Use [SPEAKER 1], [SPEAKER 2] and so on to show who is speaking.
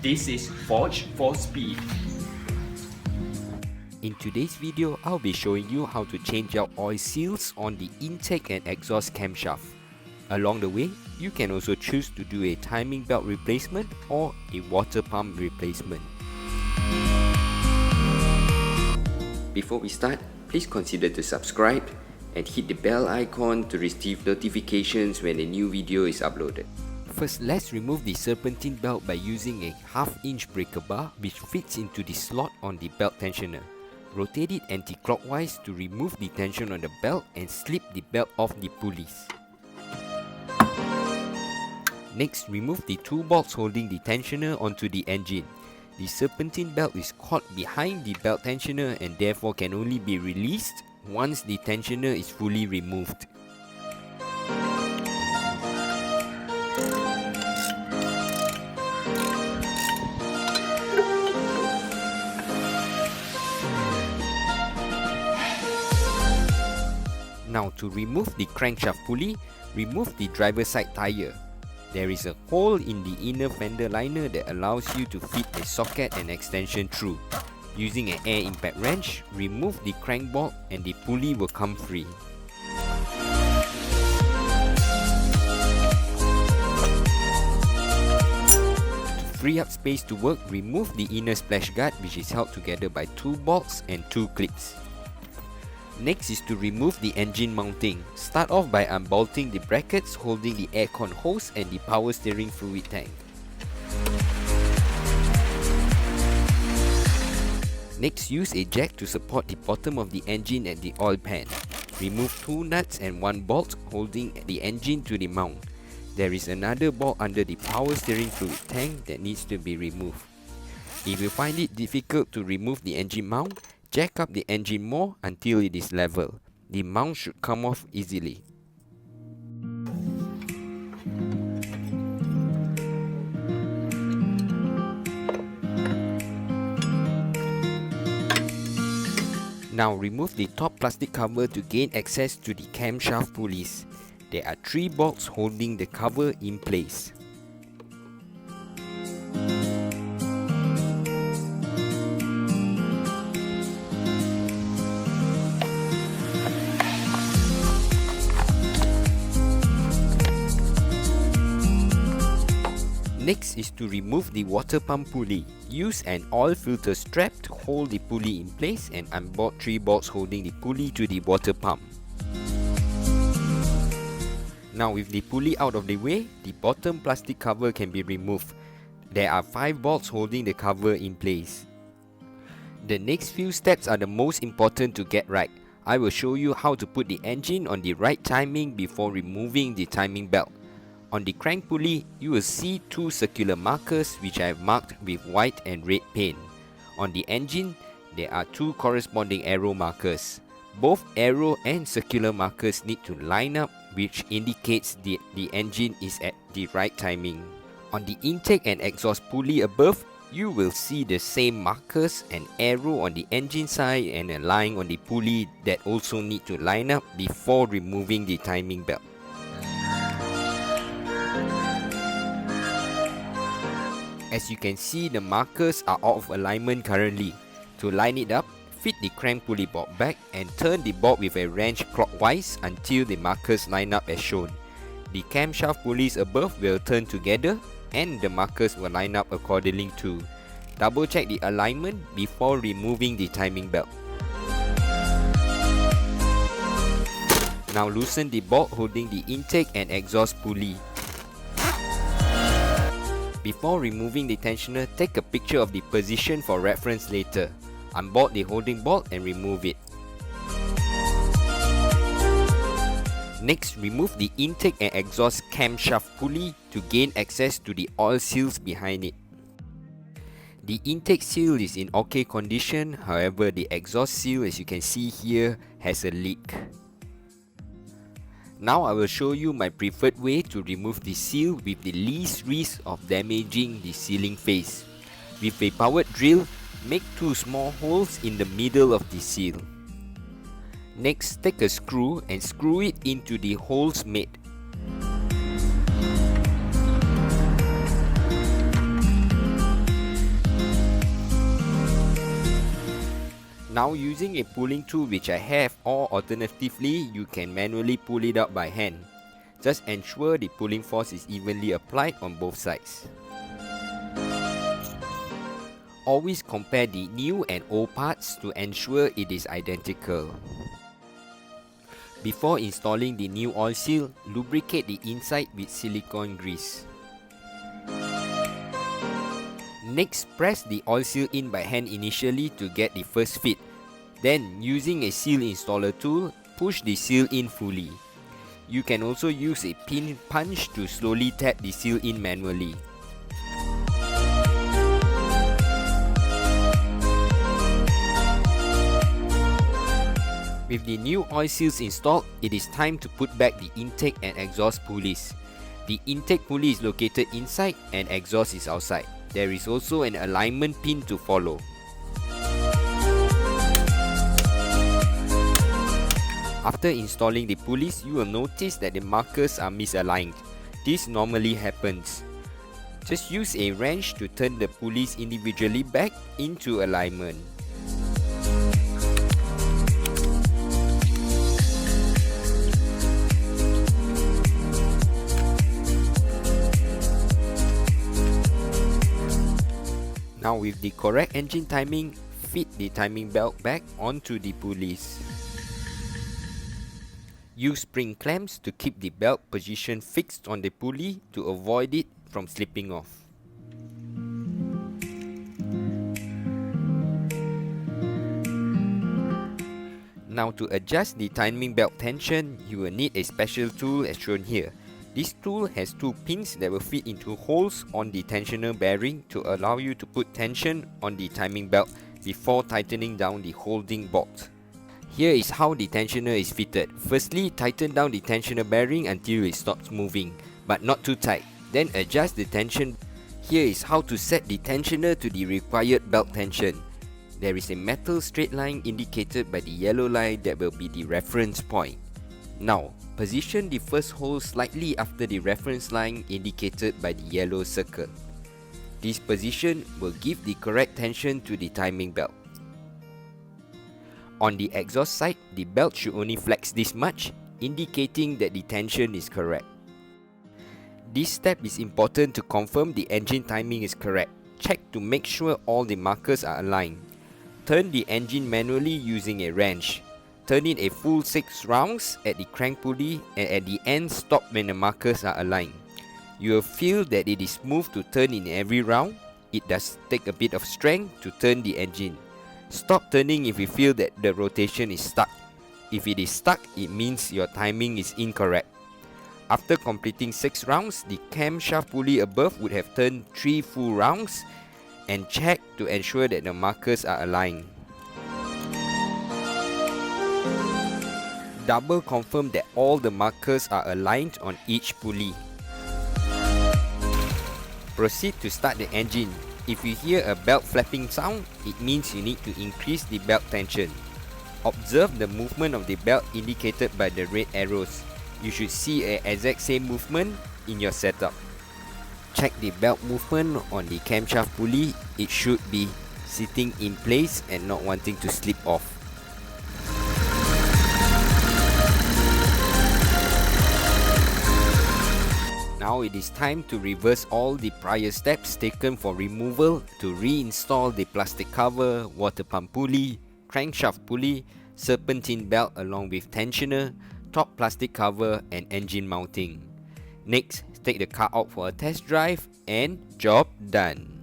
[SPEAKER 1] This is Forged for Speed.
[SPEAKER 2] In today's video, I'll be showing you how to change out oil seals on the intake and exhaust camshaft. Along the way, you can also choose to do a timing belt replacement or a water pump replacement. Before we start, please consider to subscribe and hit the bell icon to receive notifications when a new video is uploaded. First, let's remove the serpentine belt by using a 1/2-inch breaker bar which fits into the slot on the belt tensioner. Rotate it anti-clockwise to remove the tension on the belt and slip the belt off the pulleys. Next, remove the 2 bolts holding the tensioner onto the engine. The serpentine belt is caught behind the belt tensioner and therefore can only be released once the tensioner is fully removed. Now to remove the crankshaft pulley, remove the driver's side tire. There is a hole in the inner fender liner that allows you to fit a socket and extension through. Using an air impact wrench, remove the crank bolt and the pulley will come free. To free up space to work, remove the inner splash guard which is held together by 2 bolts and 2 clips. Next is to remove the engine mounting. Start off by unbolting the brackets holding the aircon hose and the power steering fluid tank. Next, use a jack to support the bottom of the engine and the oil pan. Remove 2 nuts and 1 bolt holding the engine to the mount. There is another bolt under the power steering fluid tank that needs to be removed. If you find it difficult to remove the engine mount, jack up the engine more until it is level. The mount should come off easily. Now remove the top plastic cover to gain access to the camshaft pulleys. There are 3 bolts holding the cover in place. Next is to remove the water pump pulley. Use an oil filter strap to hold the pulley in place and unbolt 3 bolts holding the pulley to the water pump. Now with the pulley out of the way, the bottom plastic cover can be removed. There are 5 bolts holding the cover in place. The next few steps are the most important to get right. I will show you how to put the engine on the right timing before removing the timing belt. On the crank pulley, you will see 2 circular markers which I have marked with white and red paint. On the engine, there are 2 corresponding arrow markers. Both arrow and circular markers need to line up, which indicates that the engine is at the right timing. On the intake and exhaust pulley above, you will see the same markers and arrow on the engine side and a line on the pulley that also need to line up before removing the timing belt. As you can see, the markers are out of alignment currently. To line it up, fit the crank pulley bolt back and turn the bolt with a wrench clockwise until the markers line up as shown. The camshaft pulleys above will turn together and the markers will line up accordingly too. Double check the alignment before removing the timing belt. Now loosen the bolt holding the intake and exhaust pulley. Before removing the tensioner, take a picture of the position for reference later. Unbolt the holding bolt and remove it. Next, remove the intake and exhaust camshaft pulley to gain access to the oil seals behind it. The intake seal is in OK condition, however the exhaust seal, as you can see here, has a leak. Now I will show you my preferred way to remove the seal with the least risk of damaging the sealing face. With a powered drill, make 2 small holes in the middle of the seal. Next, take a screw and screw it into the holes made. Now using a pulling tool which I have, or alternatively you can manually pull it out by hand. Just ensure the pulling force is evenly applied on both sides. Always compare the new and old parts to ensure it is identical. Before installing the new oil seal, lubricate the inside with silicone grease. Next, press the oil seal in by hand initially to get the first fit. Then, using a seal installer tool, push the seal in fully. You can also use a pin punch to slowly tap the seal in manually. With the new oil seals installed, it is time to put back the intake and exhaust pulleys. The intake pulley is located inside and exhaust is outside. There is also an alignment pin to follow. After installing the pulleys, you will notice that the markers are misaligned. This normally happens. Just use a wrench to turn the pulleys individually back into alignment. Now with the correct engine timing, fit the timing belt back onto the pulleys. Use spring clamps to keep the belt position fixed on the pulley to avoid it from slipping off. Now to adjust the timing belt tension, you will need a special tool as shown here. This tool has two pins that will fit into holes on the tensioner bearing to allow you to put tension on the timing belt before tightening down the holding bolt. Here is how the tensioner is fitted. Firstly, tighten down the tensioner bearing until it stops moving, but not too tight. Then adjust the tension. Here is how to set the tensioner to the required belt tension. There is a metal straight line indicated by the yellow line that will be the reference point. Now, position the first hole slightly after the reference line indicated by the yellow circle. This position will give the correct tension to the timing belt. On the exhaust side, the belt should only flex this much, indicating that the tension is correct. This step is important to confirm the engine timing is correct. Check to make sure all the markers are aligned. Turn the engine manually using a wrench. Turn it a full 6 rounds at the crank pulley and at the end stop when the markers are aligned. You will feel that it is smooth to turn in every round. It does take a bit of strength to turn the engine. Stop turning if you feel that the rotation is stuck. If it is stuck, it means your timing is incorrect. After completing 6 rounds, the camshaft pulley above would have turned 3 full rounds, and check to ensure that the markers are aligned. Double confirm that all the markers are aligned on each pulley. Proceed to start the engine. If you hear a belt flapping sound, it means you need to increase the belt tension. Observe the movement of the belt indicated by the red arrows. You should see an exact same movement in your setup. Check the belt movement on the camshaft pulley. It should be sitting in place and not wanting to slip off. Now it is time to reverse all the prior steps taken for removal to reinstall the plastic cover, water pump pulley, crankshaft pulley, serpentine belt along with tensioner, top plastic cover and engine mounting. Next, take the car out for a test drive and job done.